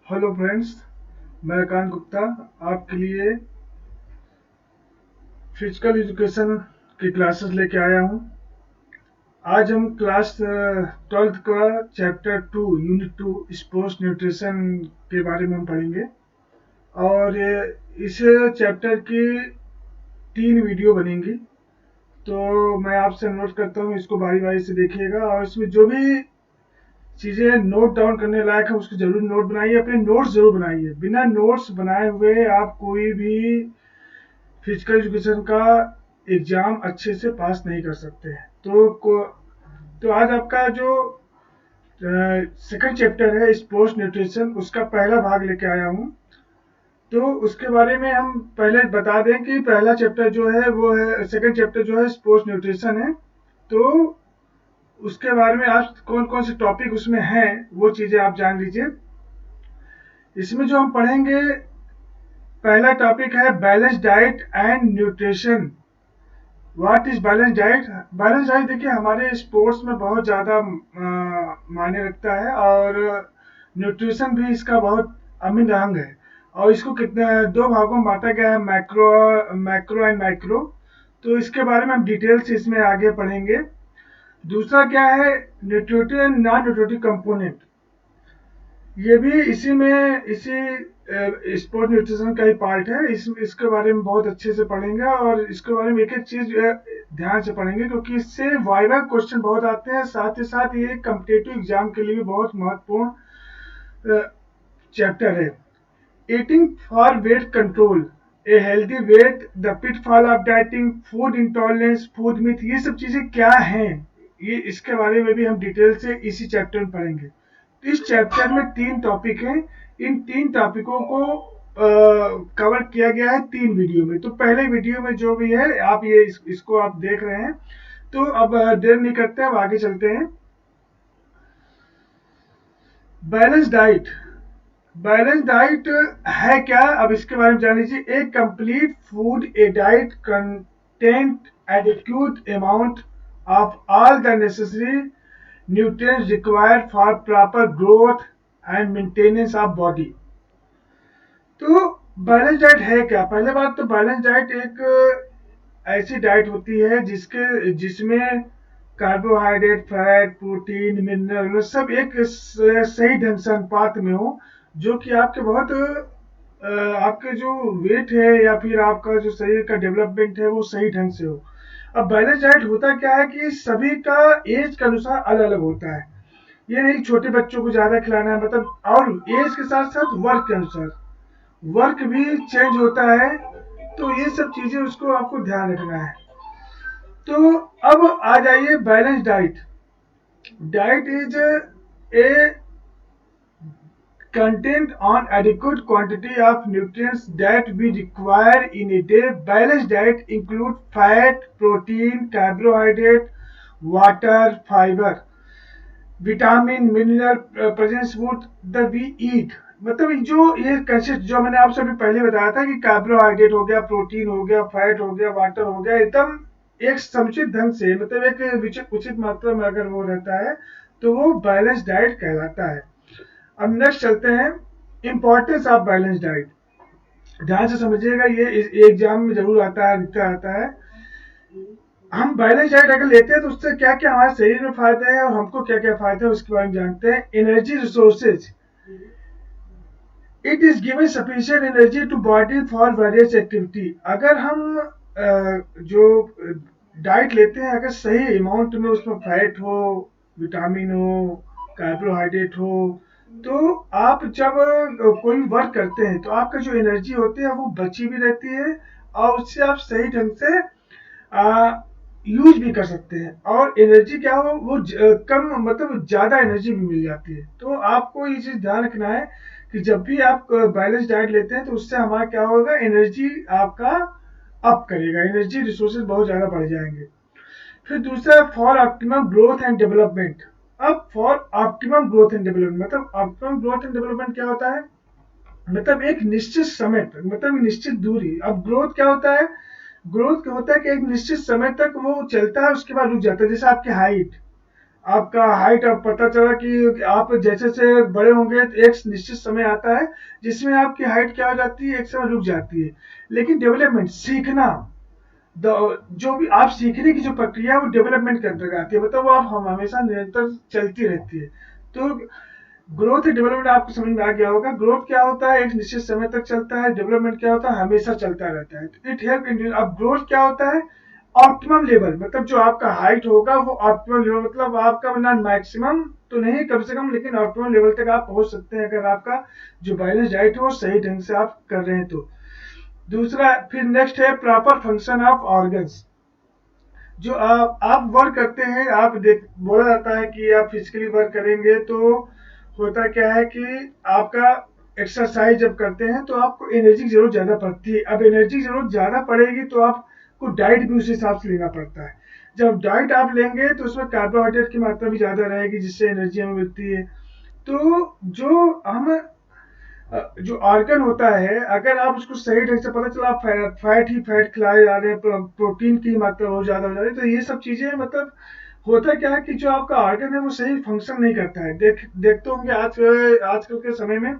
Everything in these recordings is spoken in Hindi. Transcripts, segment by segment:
हेलो फ्रेंड्स, मैं कांत गुप्ता आपके लिए फिजिकल एजुकेशन की क्लासेस लेके आया हूँ। आज हम क्लास 12th का चैप्टर 2 यूनिट 2 स्पोर्ट्स न्यूट्रिशन के बारे में हम पढ़ेंगे। और इस चैप्टर की 3 वीडियो बनेंगी, तो मैं आपसे अनुरोध करता हूँ इसको बारी बारी से देखिएगा और इसमें जो भी चीज़ें नोट डाउन करने लायक है उसको जरूर नोट बनाइए, अपने नोट्स जरूर बनाइए। बिना नोट्स बनाए हुए आप कोई भी फिजिकल एजुकेशन का एग्जाम अच्छे से पास नहीं कर सकते हैं। तो आज आपका जो सेकंड चैप्टर है स्पोर्ट्स न्यूट्रिशन, उसका पहला भाग लेके आया हूँ। तो उसके बारे में हम पहले बता दें कि पहला चैप्टर जो है वो है, सेकंड चैप्टर जो है स्पोर्ट्स न्यूट्रिशन है। तो उसके बारे में आज कौन कौन से टॉपिक उसमें हैं वो चीज़ें आप जान लीजिए। इसमें जो हम पढ़ेंगे, पहला टॉपिक है balance diet and nutrition. What is balance diet? Balance diet देखिए हमारे स्पोर्ट्स में बहुत ज़्यादा मायने रखता है और न्यूट्रिशन भी इसका बहुत अहम अंग है। और इसको कितने दो भागों में बांटा गया है, मैक्रो मैक्रो एंड माइक्रो। तो इसके बारे में हम डिटेल से इसमें आगे पढ़ेंगे। दूसरा क्या है, nutritive and non nutritive component. ये भी इसी स्पोर्ट न्यूट्रिशन का ही पार्ट है। इसके बारे में बहुत अच्छे से पढ़ेंगे और इसके बारे में एक एक चीज ध्यान से पढ़ेंगे, क्योंकि इससे वाइवा क्वेश्चन बहुत आते हैं। साथ ही साथ ये कम्पिटेटिव एग्जाम के लिए भी बहुत महत्वपूर्ण चैप्टर है। Eating for weight control, a healthy weight, the pitfall of dieting, food intolerance, food myth, ये सब चीजें क्या हैं, ये इसके बारे में भी हम डिटेल से इसी चैप्टर में पढ़ेंगे। इस चैप्टर में 3 टॉपिक हैं। इन 3 टॉपिकों को कवर किया गया है 3 वीडियो में। तो पहले वीडियो में जो भी है आप इसको आप देख रहे हैं। तो अब देर नहीं करते हैं, अब आगे चलते हैं। बैलेंस डाइट, बैलेंस डाइट है क्या, अब इसके बारे में जान लीजिए। A complete food, a diet content adequate amount of all the necessary nutrients required for proper growth and maintenance of body. तो बैलेंस डाइट है क्या? पहले बात तो बैलेंस डाइट एक ऐसी डाइट होती है जिसमें कार्बोहाइड्रेट, फैट, प्रोटीन, मिनरल सब एक सही ढंग से अनुपात में हो, जो कि आपके बहुत आपके जो वेट है या फिर आपका जो शरीर का डेवलपमेंट है वो सही ढंग से हो। अब बैलेंस डाइट होता क्या है कि सभी का एज के अनुसार अलग अलग होता है। ये नहीं छोटे बच्चों को ज्यादा खिलाना है, मतलब, और एज के साथ साथ वर्क के अनुसार वर्क भी चेंज होता है। तो ये सब चीजें उसको आपको ध्यान रखना है। तो अब आ जाइए balance diet. Diet is a content on adequate quantity of nutrients that we require in a day. Balanced diet include fat, protein, carbohydrate, water, fiber, vitamin, mineral, presence food the we eat. मतलब जो ये कंसेप्ट जो मैंने आपसे अभी पहले बताया था कि कार्बोहाइड्रेट हो गया, प्रोटीन हो गया, फैट हो गया, वाटर हो गया, एकदम एक समुचित ढंग से, मतलब एक उचित मात्रा में अगर वो रहता है तो वो बैलेंस डाइट कहलाता है। अब नेक्स्ट चलते हैं, इंपॉर्टेंस ऑफ बैलेंस डाइट। ध्यान से समझिएगा, ये एग्जाम में जरूर आता है, दिखता आता है। हम बैलेंस डाइट अगर लेते हैं तो उससे क्या क्या हमारे शरीर में फायदे हैं और हमको क्या क्या फायदे हैं उसके बारे में जानते हैं। Energy resources, it is given sufficient energy to body for various activity. अगर हम जो डाइट लेते हैं अगर सही अमाउंट में उसमें फैट हो, विटामिन हो, कार्बोहाइड्रेट हो, तो आप जब कोई वर्क करते हैं तो आपका जो एनर्जी होती है वो बची भी रहती है और उससे आप सही ढंग से यूज भी कर सकते हैं। और एनर्जी क्या हो वो कम, मतलब ज्यादा एनर्जी भी मिल जाती है। तो आपको ये चीज ध्यान रखना है कि जब भी आप बैलेंस डाइट लेते हैं तो उससे हमारा क्या होगा, एनर्जी आपका अप करेगा, एनर्जी रिसोर्सेज बहुत ज्यादा बढ़ जाएंगे। फिर दूसरा, for optimum growth and development. अब for optimum growth and development, मतलब ऑप्टिमम ग्रोथ एंड डेवलपमेंट क्या होता है, मतलब एक निश्चित समय तक, मतलब निश्चित दूरी। अब ग्रोथ क्या होता है, ग्रोथ क्या होता है कि एक निश्चित समय तक वो चलता है, उसके बाद रुक जाता है। जैसे आपकी हाइट, आपका हाइट अब पता चला कि आप जैसे जैसे बड़े होंगे तो एक निश्चित समय आता है जिसमें आपकी हाइट क्या हो जाती है, एक समय रुक जाती है। लेकिन डेवलपमेंट सीखना, जो भी आप सीखने की जो प्रक्रिया है वो डेवलपमेंट के अंतर्गत आती है, मतलब वो आप हम हमेशा निरंतर चलती रहती है। तो ग्रोथ डेवलपमेंट आपको समझ में आ गया होगा। ग्रोथ क्या होता है, एक निश्चित समय तक चलता है। डेवलपमेंट क्या होता है, हमेशा चलता रहता है। It help in. अब ग्रोथ क्या होता है, ऑप्टिमम लेवल, मतलब जो आपका हाइट होगा वो ऑप्टिमम लेवल, मतलब आपका ना मैक्सिमम तो नहीं, कम से कम, लेकिन ऑप्टिमम लेवल तक आप पहुंच सकते हैं अगर आपका जो बैलेंस डाइट है वो सही ढंग से आप कर रहे हैं तो। दूसरा फिर नेक्स्ट है प्रॉपर फंक्शन ऑफ ऑर्गन्स। जो आप वर्क करते हैं, आप देख बोला जाता है कि आप फिजिकली वर्क करेंगे तो होता क्या है कि आपका एक्सरसाइज जब करते हैं तो आपको एनर्जी की जरूरत ज्यादा पड़ती है। अब एनर्जी की जरूरत ज्यादा पड़ेगी तो आपको डाइट भी उस हिसाब से लेना पड़ता है। जब डाइट आप लेंगे तो उसमें कार्बोहाइड्रेट की मात्रा भी ज्यादा रहेगी जिससे एनर्जी हमें मिलती है। तो जो हम जो ऑर्गन होता है, अगर आप उसको सही ढंग से पता चला आप फैट ही फैट खिलाए जा रहे हैं, प्रोटीन की मात्रा बहुत ज्यादा हो जा रही है, तो ये सब चीजें मतलब होता क्या है कि जो आपका ऑर्गन है वो सही फंक्शन नहीं करता है। देखते होंगे आजकल के समय में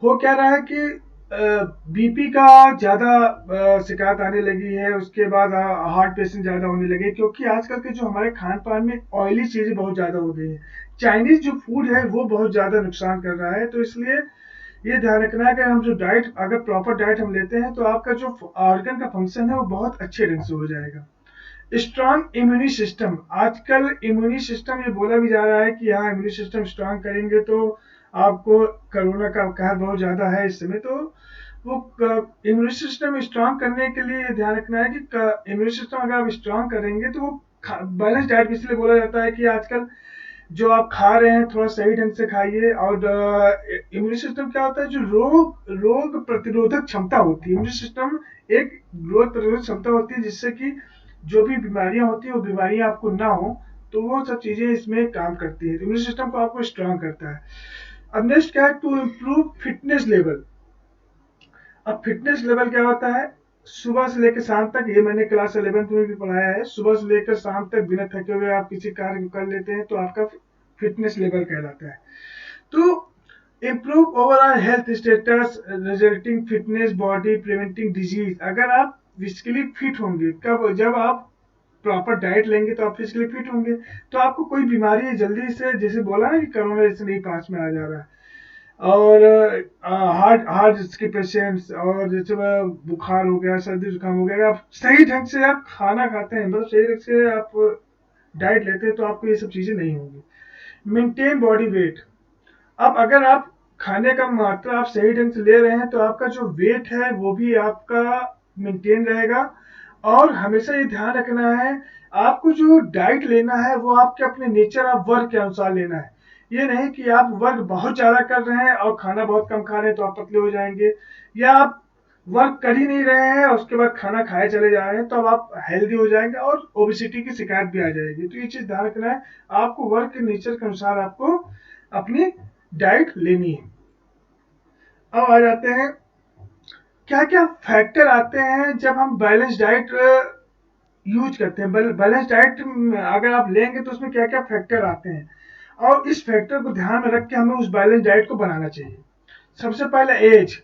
हो क्या रहा है कि बीपी का ज्यादा शिकायत आने लगी है, उसके बाद हार्ट पेशेंट ज्यादा होने लगे, क्योंकि आजकल के जो हमारे खान पान में ऑयली चीजें बहुत ज्यादा हो गई है। चाइनीज जो फूड है वो बहुत ज्यादा नुकसान कर रहा है, तो इसलिए ये ध्यान रखना है कि हम जो डाइट, अगर प्रॉपर डाइट हम लेते हैं तो आपका जो ऑर्गन का फंक्शन है वो बहुत अच्छे ढंग से हो जाएगा। स्ट्रांग इम्यूनी सिस्टम, आजकल इम्यूनी सिस्टम ये बोला भी जा रहा है कि हाँ इम्यूनी सिस्टम स्ट्रांग करेंगे तो आपको, कोरोना का कहर बहुत ज्यादा है इस समय, तो वो इम्यूनी सिस्टम स्ट्रांग करने के लिए ध्यान रखना है कि इम्यूनी सिस्टम अगर आप स्ट्रांग करेंगे तो वो बैलेंस डाइट इसलिए बोला जाता है कि आजकल जो आप खा रहे हैं थोड़ा सही ढंग से खाइए। और इम्यून सिस्टम क्या होता है, जो रोग प्रतिरोधक क्षमता होती है। इम्यून सिस्टम एक रोग प्रतिरोधक क्षमता होती है जिससे कि जो भी बीमारियां होती है वो बीमारियां आपको ना हो, तो वो सब चीजें इसमें काम करती है। इम्यून सिस्टम को आपको स्ट्रांग करता है। अब नेक्स्ट क्या है, टू इम्प्रूव फिटनेस लेवल। अब फिटनेस लेवल क्या होता है, सुबह से लेकर शाम तक, ये मैंने क्लास 11th में भी पढ़ाया है, सुबह से लेकर शाम तक बिना थके हुए आप किसी कार्य को कर लेते हैं तो आपका फिटनेस लेवल कहलाता है। तो improve overall health status resulting fitness body preventing disease. अगर आप फिजिकली फिट होंगे, कब, जब आप प्रॉपर डाइट लेंगे तो आप फिजिकली फिट होंगे तो आपको कोई बीमारी जल्दी से, जैसे बोला ना कि कोरोना जैसे नहीं पास में आ जा रहा है, और हार्ट हार्ट के पेशेंट्स, और जैसे बुखार हो गया, सर्दी जुकाम हो गया, अगर आप सही ढंग से आप खाना खाते हैं, मतलब सही ढंग से आप डाइट लेते हैं तो आपको ये सब चीजें नहीं होंगी। Maintain body weight. अब अगर आप खाने का मात्रा आप सही ढंग से ले रहे हैं तो आपका जो वेट है वो भी आपका मेंटेन रहेगा। और हमेशा ये ध्यान रखना है, आपको जो डाइट लेना है वो आपके अपने नेचर ऑफ वर्क के अनुसार लेना है। ये नहीं कि आप वर्क बहुत ज्यादा कर रहे हैं और खाना बहुत कम खा रहे हैं तो आप पतले हो जाएंगे, या आप वर्क कर ही नहीं रहे हैं और उसके बाद खाना खाए चले जा रहे हैं तो अब आप हेल्दी हो जाएंगे और ओबिसिटी की शिकायत भी आ जाएगी। तो ये चीज ध्यान रखना है, आपको वर्क के नेचर के अनुसार आपको अपनी डाइट लेनी है। अब आ जाते हैं क्या क्या फैक्टर आते हैं जब हम बैलेंस डाइट यूज करते हैं। बैलेंस डाइट अगर आप लेंगे तो उसमें क्या क्या फैक्टर आते हैं और इस फैक्टर को ध्यान में रख के हमें उस बैलेंस डाइट को बनाना चाहिए। सबसे पहले एज।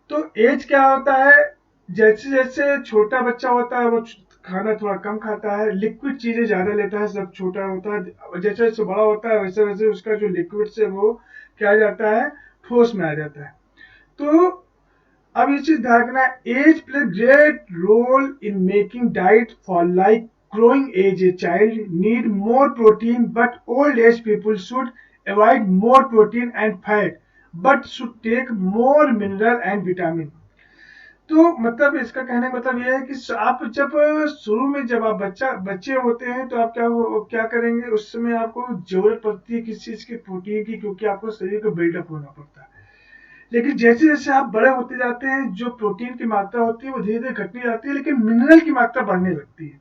तो एज क्या होता है, जैसे जैसे छोटा बच्चा होता है वो खाना थोड़ा कम खाता है, लिक्विड चीजें ज्यादा लेता है, सब छोटा होता है, जैसे जैसे बड़ा होता है वैसे वैसे उसका जो लिक्विड से वो क्या जाता है, ठोस में आ जाता है। तो अब ये चीज ध्यान रखना, age play great role in making diet for like growing age a child need more protein but old age people should avoid more protein and fat but should take more mineral and vitamin. तो मतलब इसका कहने का मतलब ये है कि आप जब शुरू में जब आप बच्चे होते हैं तो आप क्या करेंगे, उस समय आपको जरूरत पड़ती है किस चीज की, प्रोटीन की, क्योंकि आपको शरीर को बिल्डअप होना पड़ता है। लेकिन जैसे जैसे आप बड़े होते जाते हैं जो प्रोटीन की मात्रा होती है वो धीरे धीरे घटती जाती है, लेकिन मिनरल की मात्रा बढ़ने लगती है।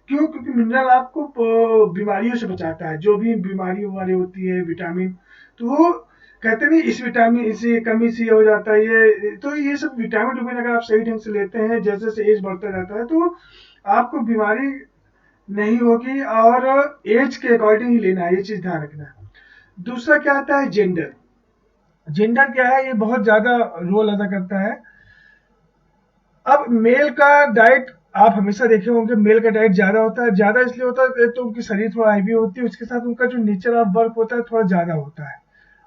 क्यों, क्योंकि मिनरल आपको बीमारियों से बचाता है, जो भी बीमारी हमारी होती है, विटामिन, तो वो कहते नहीं इस विटामिन इसी कमी से हो जाता है, ये तो ये सब विटामिन अगर आप सही ढंग से लेते हैं जैसे जैसे एज बढ़ता जाता है तो आपको बीमारी नहीं होगी, और एज के अकॉर्डिंग ही लेना है, ये चीज ध्यान रखना है। दूसरा क्या आता है, जेंडर। जेंडर क्या है, ये बहुत ज्यादा रोल अदा करता है। अब मेल का डाइट आप हमेशा देखे होंगे, मेल का डाइट ज्यादा होता है। ज्यादा इसलिए होता है, एक तो उनकी शरीर थोड़ा हैवी होती है, उसके साथ उनका जो नेचर ऑफ वर्क होता है थोड़ा ज्यादा होता है,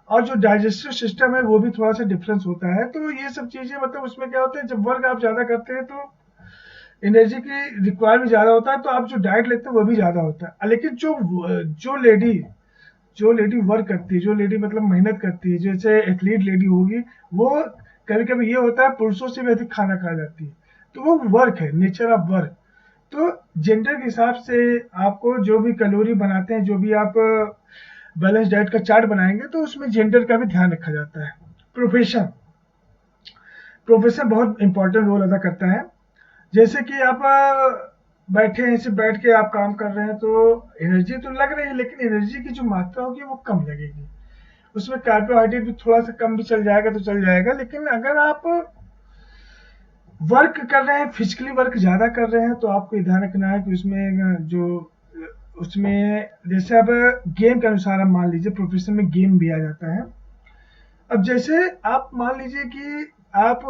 और जो डाइजेस्टिव सिस्टम है वो भी थोड़ा सा डिफरेंस होता है। तो ये सब चीजें मतलब उसमें क्या होता है, जब वर्क आप ज्यादा करते हैं तो एनर्जी की रिक्वायर भी ज्यादा होता है, तो आप जो डाइट लेते हैं वो भी ज्यादा होता है। लेकिन जो लेडी जो लेडी वर्क करती है, जो लेडी मतलब मेहनत करती है, जैसे एथलीट लेडी होगी, वो कभी कभी ये होता है पुरुषों से भी अधिक खाना खा जाती है, तो वो वर्क है, नेचर ऑफ वर्क। तो जेंडर के हिसाब से आपको जो भी कैलोरी बनाते हैं, जो भी आप बैलेंस डाइट का चार्ट बनाएंगे, तो उसमें जेंडर का भी ध्यान रखा जाता है। प्रोफेशन, प्रोफेशन बहुत इंपॉर्टेंट रोल अदा करता है। जैसे कि आप बैठे हैं, ऐसे बैठ के आप काम कर रहे हैं, तो एनर्जी तो लग रही है, लेकिन एनर्जी की जो मात्रा होगी वो कम लगेगी। उसमें कार्बोहाइड्रेट भी थोड़ा सा कम भी चल जाएगा तो चल जाएगा, लेकिन अगर आप वर्क कर रहे हैं, फिजिकली वर्क ज़्यादा कर रहे हैं, तो आपको ये ध्यान रखना है कि उसमें जो उसमें जैसे अब गेम के अनुसार आप मान लीजिए, प्रोफेशन में गेम भी आ जाता है। अब जैसे आप मान लीजिए कि आप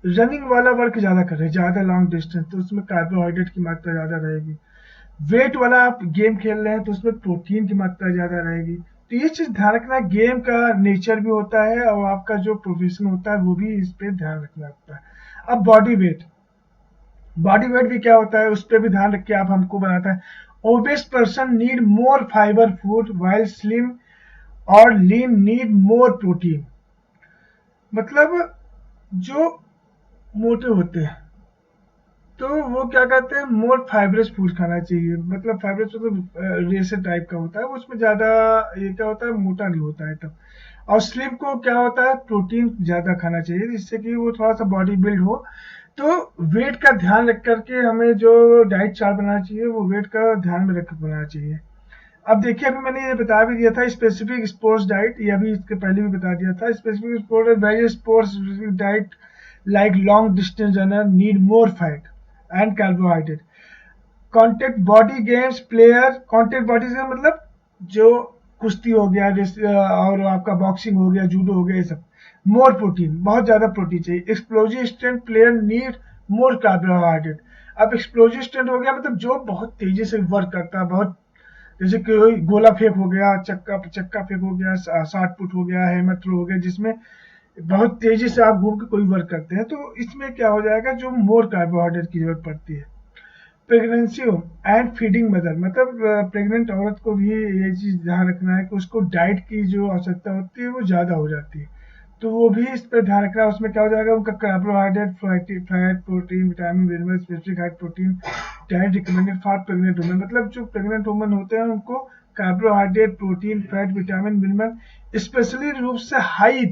रनिंग वाला वर्क ज़्यादा कर रहे हैं, ज़्यादा लॉन्ग डिस्टेंस, तो उसमें कार्बोहाइड्रेट की मात्रा ज़्यादा रहेगी। वेट वाला आप गेम खेल रहे हैं, तो उसमें प्रोटीन की मात्रा ज़्यादा रहेगी। तो ये चीज़ ध्यान रखना, गेम का नेचर भी होता है और आपका जो प्रोफेशन होता है वो भी इस पे ध्यान रखना होता है। अब बॉडी वेट, बॉडी वेट भी क्या होता है, उस पर भी ध्यान रख के आप हमको बनाता है। Obese person need more fibre food while slim और लीन नीड मोर प्रोटीन। मतलब जो मोटे होते हैं तो वो क्या कहते हैं, मोर फाइबरस फूड खाना चाहिए। मतलब फाइबरस मतलब रेशे टाइप का होता है, उसमें ज़्यादा ये क्या होता है, मोटा नहीं होता है तब। और स्लिम को क्या होता है, प्रोटीन ज़्यादा खाना चाहिए, जिससे कि वो थोड़ा सा बॉडी बिल्ड हो। तो वेट का ध्यान रख करके हमें जो डाइट चार्ट बनाना चाहिए, वो वेट का ध्यान में रख कर बनाना चाहिए। अब देखिए, अभी मैंने ये बता भी दिया था स्पेसिफिक स्पोर्ट्स डाइट, ये अभी इसके पहले भी बता दिया था। Specific sports various sports diet like long distance runner need more fat and carbohydrate. Contact body games player, contact body से मतलब जो कुश्ती हो गया, जैसे और आपका बॉक्सिंग हो गया, जूडो हो गया, ये सब मोर प्रोटीन, बहुत ज्यादा प्रोटीन चाहिए। Explosive strength player need more carbohydrate. अब एक्सप्लोजिव स्ट्रेंथ हो गया मतलब जो बहुत तेजी से वर्क करता है, बहुत जैसे कि गोला फेंक हो गया, चक्का चक्का फेंक हो गया, शॉट पुट हो गया, हैमर थ्रो हो गया, जिसमें बहुत तेजी से आप घूम के कोई वर्क करते हैं, तो इसमें क्या हो जाएगा, जो मोर कार्बोहाइड्रेट की जरूरत पड़ती है। प्रेगनेंसी एंड फीडिंग मदर, मतलब प्रेग्नेंट औरत को भी ये चीज़ ध्यान रखना है कि उसको डाइट की जो आवश्यकता होती है वो ज़्यादा हो जाती है, तो वो भी इस पर ध्यान रखना है। उसमें क्या हो जाएगा, उनका carbohydrate, fat, protein, vitamin, mineral, specific height protein diet recommended for pregnant women. मतलब जो प्रेग्नेंट वुमेन होते हैं उनको carbohydrate, protein, fat, vitamin, mineral, specially रूप से हाई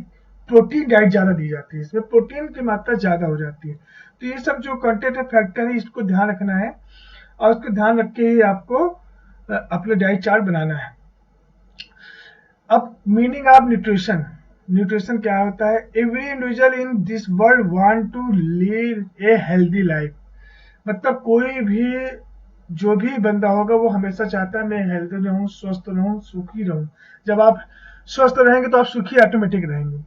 प्रोटीन डाइट ज़्यादा दी जाती है, इसमें प्रोटीन की मात्रा ज़्यादा हो जाती है। तो ये सब जो कंटेंट फैक्टर है, इसको ध्यान रखना है, और उसको ध्यान रख के ही आपको अपने डाइट चार्ट बनाना है। अब मीनिंग ऑफ न्यूट्रिशन, न्यूट्रिशन क्या होता है, every individual in this world want to leave a healthy life. मतलब कोई भी जो भी बंदा होगा वो हमेशा चाहता है मैं हेल्दी रहूं, स्वस्थ रहूं, सुखी रहूं। जब आप स्वस्थ रहेंगे तो आप सुखी ऑटोमेटिक रहेंगे।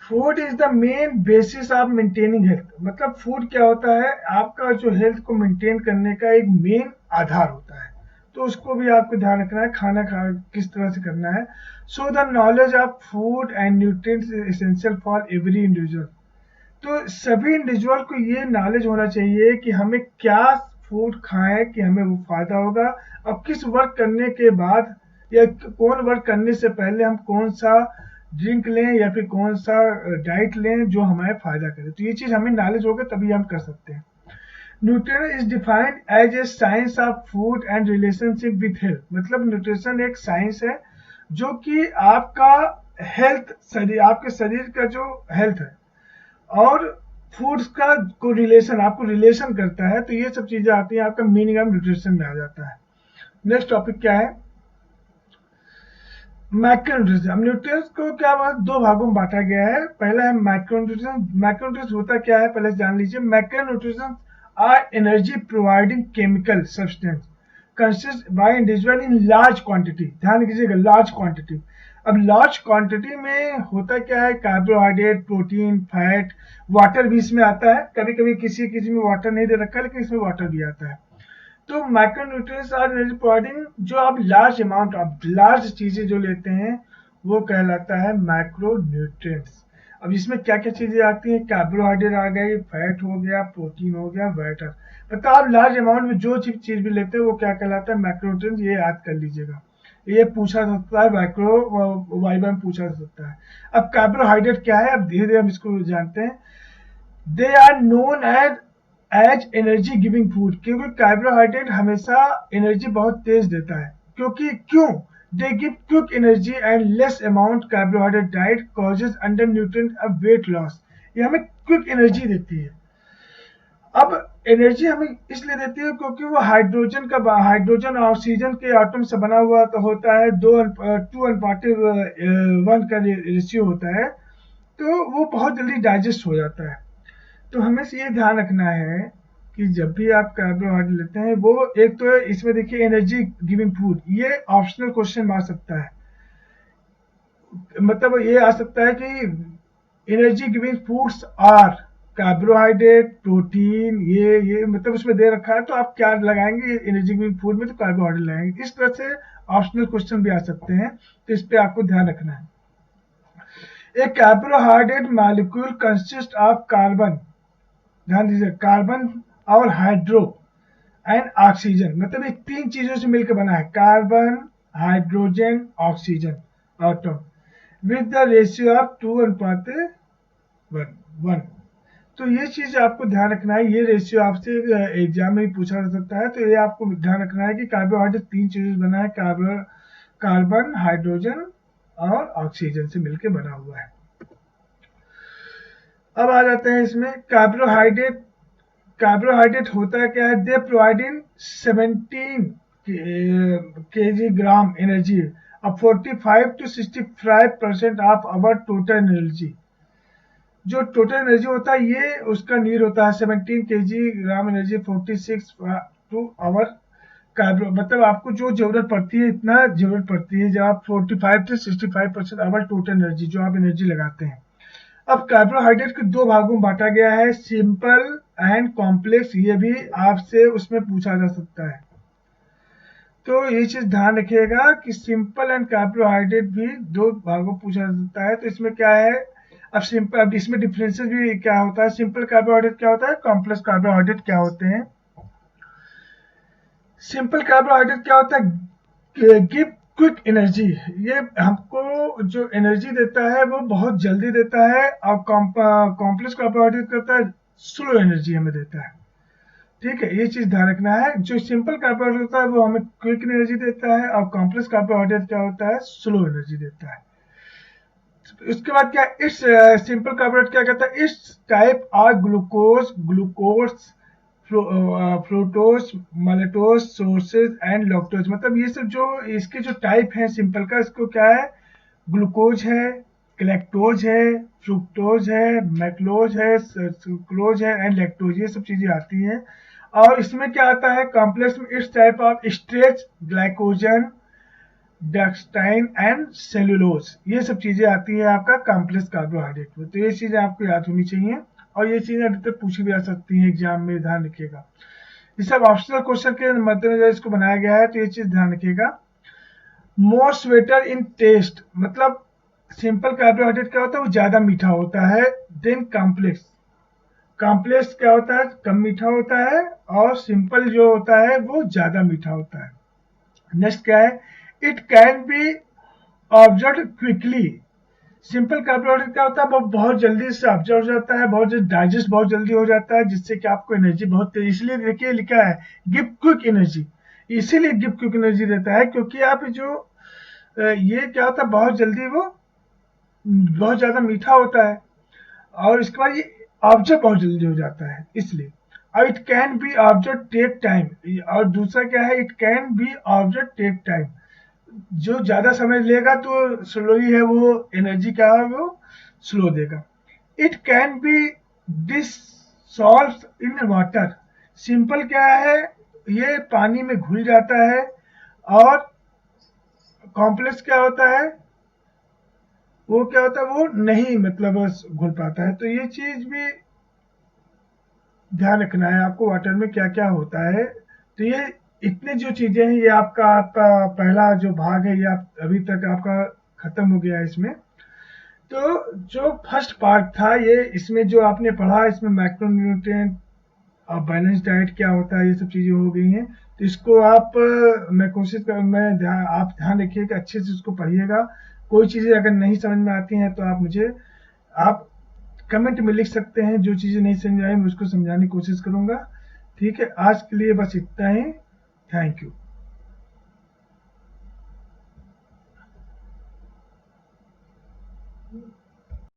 Food is the main basis of maintaining health. मतलब फूड क्या होता है, आपका जो हेल्थ को मेंटेन करने का एक मेन आधार होता है, तो उसको भी आपको ध्यान रखना है, खाना खा किस तरह से करना है। So the knowledge of food and nutrients is essential for every individual. तो सभी इंडिविजुअल को ये नॉलेज होना चाहिए कि हमें क्या फूड खाएं कि हमें वो फायदा होगा, और किस वर्क करने के बाद या कौन वर्क करने से पहले हम कौन सा ड्रिंक लें या फिर कौन सा डाइट लें जो हमारे फायदा करे। तो ये चीज हमें नॉलेज होगा तभी हम कर सकते हैं। Nutrition is defined as a science of food and relationship with health. मतलब न्यूट्रिशन एक साइंस है जो कि आपका हेल्थ, शरीर, आपके शरीर का जो हेल्थ है और फूड्स का को रिलेशन, आपको रिलेशन करता है, तो ये सब चीजें आती हैं, आपका मीनिंग ऑफ न्यूट्रिशन में आ जाता है। नेक्स्ट टॉपिक क्या है, मैक्रोन्यूट्रिशन। अब न्यूट्रिएंट्स को क्या दो भागों में बांटा गया है। पहला है मैक्रोन्यूट्रिशन। मैक्रोन्यूट्रिशन होता क्या है पहले जान लीजिए। मैक्रोन्यूट्रिशन are energy providing chemical substance consist by individual in large quantity। ध्यान कीजिएगा लार्ज क्वांटिटी। अब लार्ज क्वांटिटी में होता क्या है, कार्बोहाइड्रेट, प्रोटीन, फैट, वाटर भी इसमें आता है। कभी कभी किसी किसी में वाटर नहीं दे रखा है, लेकिन इसमें वाटर भी आता है। तो माइक्रोन्यूट्रिएंट्स आर एनर्जी प्रोवाइडिंग, जो आप लार्ज अमाउंट ऑफ लार्ज चीजें जो लेते हैं वो कहलाता है माइक्रोन्यूट्रिएंट्स। अब इसमें क्या क्या चीजें आती हैं, कार्बोहाइड्रेट आ गई, फैट हो गया, प्रोटीन हो गया, वाटर। मतलब आप लार्ज अमाउंट में जो चीज भी लेते हैं वो क्या कहलाता है, माइक्रोन्यूट्रिएंट्स। ये याद कर लीजिएगा, ये पूछा सकता है, माइक्रो वाइवा में पूछा सकता है। अब कार्बोहाइड्रेट क्या है, अब धीरे धीरे हम इसको जानते हैं। They are known as energy giving food, क्योंकि कार्बोहाइड्रेट हमेशा एनर्जी बहुत तेज देता है। क्यों they give quick energy and less amount carbohydrate diet causes under nutrient अब वेट लॉस। ये हमें क्विक एनर्जी देती है। अब एनर्जी हमें इसलिए देती है क्योंकि वो हाइड्रोजन और ऑक्सीजन के एटम से बना हुआ तो होता है, 2:1 का रेशियो होता है, तो वो बहुत जल्दी डाइजेस्ट हो जाता है। तो हमें ये ध्यान रखना है कि जब भी आप कार्बोहाइड्रेट लेते हैं, वो एक तो इसमें देखिए एनर्जी गिविंग फूड, ये ऑप्शनल क्वेश्चन आ सकता है। मतलब ये आ सकता है कि energy giving foods are carbohydrate, protein, ये मतलब उसमें दे रखा है, तो आप क्या लगाएंगे एनर्जी गिविंग फूड में, तो कार्बोहाइड्रेट लगाएंगे। इस तरह से ऑप्शनल क्वेश्चन भी आ सकते हैं, तो इस पे आपको ध्यान रखना है। एक carbohydrate molecule consist of carbon, ध्यान दीजिए, कार्बन और हाइड्रो एंड ऑक्सीजन, मतलब ये तीन चीजों से मिलकर बना है, carbon, hydrogen, oxygen atom, with the ratio of 2:1। तो ये चीज आपको ध्यान रखना है, ये रेशियो आपसे एग्जाम में भी पूछा जा सकता है। तो ये आपको ध्यान रखना है कि कार्बोहाइड्रेट तीन चीजों से बना है, कार्बन, हाइड्रोजन और ऑक्सीजन से मिलकर बना हुआ है। अब आ जाते हैं इसमें कार्बोहाइड्रेट होता है क्या है, they provide in 17 kg gram energy, अब 45 to 65% of our total energy. जो टोटल एनर्जी होता है ये उसका नीड होता है 17 kg gram energy, 46 to our carbo, मतलब आपको जो जरूरत पड़ती है, इतना जरूरत पड़ती है जब आप 45 से 65% आवर टोटल एनर्जी जो आप एनर्जी लगाते हैं। अब कार्बोहाइड्रेट को दो भागों में बांटा गया है, सिंपल एंड कॉम्प्लेक्स, ये भी आपसे उसमें पूछा जा सकता है। तो ये चीज ध्यान रखिएगा कि सिंपल एंड कार्बोहाइड्रेट भी दो भागों में पूछा जा सकता है। तो इसमें क्या है, अब इसमें डिफरेंसेस भी क्या होता है, सिंपल कार्बोहाइड्रेट क्या होता है, कॉम्प्लेक्स कार्बोहाइड्रेट क्या होते हैं। सिंपल कार्बोहाइड्रेट क्या होता है, गिव क्विक एनर्जी, ये हमको जो एनर्जी देता है वो बहुत जल्दी देता है, और कॉम्प्लेक्स कार्बोहाइड्रेट करता है स्लो एनर्जी हमें देता है। ठीक है, ये चीज ध्यान रखना है। जो सिंपल कार्बोहाइड्रेट होता है वो हमें क्विक एनर्जी देता है, और कॉम्प्लेक्स कार्बोहाइड्रेट क्या होता है, स्लो एनर्जी देता है। उसके बाद क्या, इस सिंपल कार्बोहाइड्रेट क्या कहता है, इस type are glucose, fructose, maltose, sources and lactose, मतलब ये सब जो इसके जो टाइप हैं सिंपल का, इसको क्या है, ग्लूकोज है, लैक्टोज है, फ्रुक्टोज है, मैक्लोज है, सुक्रोज है एंड लैक्टोज, ये सब चीजें आती हैं। और इसमें क्या आता है कॉम्प्लेक्स में, इस type of starch, glycogen, dextrin and cellulose, ये सब चीजें आती है आपका कॉम्प्लेक्स कार्बोहाइड्रेट में। तो ये चीजें आपको याद होनी चाहिए, और ये चीजें अधिकतर पूछी भी आ सकती हैं एग्जाम में, ध्यान रखिएगा। ये सब ऑप्शनल क्वेश्चन के मद्देनजर इसको बनाया गया है, तो ये चीज ध्यान रखिएगा। मोर स्वेटर इन टेस्ट, मतलब सिंपल कार्बोहाइड्रेट क्या होता है, वो ज्यादा मीठा होता है देन कॉम्प्लेक्स। कॉम्प्लेक्स क्या होता है, कम मीठा होता है, और सिंपल जो होता है वो ज्यादा मीठा होता है। नेक्स्ट क्या है, it can be observe quickly, simple carbohydrate क्या होता है, वो बहुत जल्दी से ऑब्जर्व हो जाता है, बहुत जल्दी डाइजेस्ट बहुत जल्दी हो जाता है, जिससे कि आपको एनर्जी बहुत तेज, इसलिए देखिए लिखा है गिव क्विक एनर्जी, इसीलिए गिव क्विक एनर्जी देता है, क्योंकि आप जो ये क्या होता है, बहुत जल्दी वो बहुत ज्यादा मीठा होता है, और इसके बाद ये ऑब्जर्व बहुत जल्दी हो जाता है, इसलिए। और it can be observe take time, और दूसरा क्या है, it can be observe take time, जो ज्यादा समय लेगा तो स्लोली है वो एनर्जी क्या है, वो स्लो देगा। It can B dissolve in water, simple क्या है, ये पानी में घुल जाता है, और कॉम्प्लेक्स क्या होता है, वो क्या होता है, वो नहीं मतलब घुल पाता है। तो ये चीज भी ध्यान रखना है आपको, वाटर में क्या क्या होता है। तो ये इतने जो चीजें हैं, ये आपका पहला जो भाग है, ये आप अभी तक आपका खत्म हो गया है इसमें। तो जो फर्स्ट पार्ट था, ये इसमें जो आपने पढ़ा, इसमें मैक्रोन्यूट्रिएंट और बैलेंस डाइट क्या होता है, ये सब चीजें हो गई हैं। तो इसको आप मैं कोशिश कर मैं आप ध्यान रखिएगा, अच्छे से इसको पढ़िएगा। कोई चीजें अगर नहीं समझ में आती हैं तो आप मुझे आप कमेंट में लिख सकते हैं, जो चीजें नहीं समझ आई मैं उसको समझाने की कोशिश करूंगा। ठीक है, आज के लिए बस इतना ही। Thank you.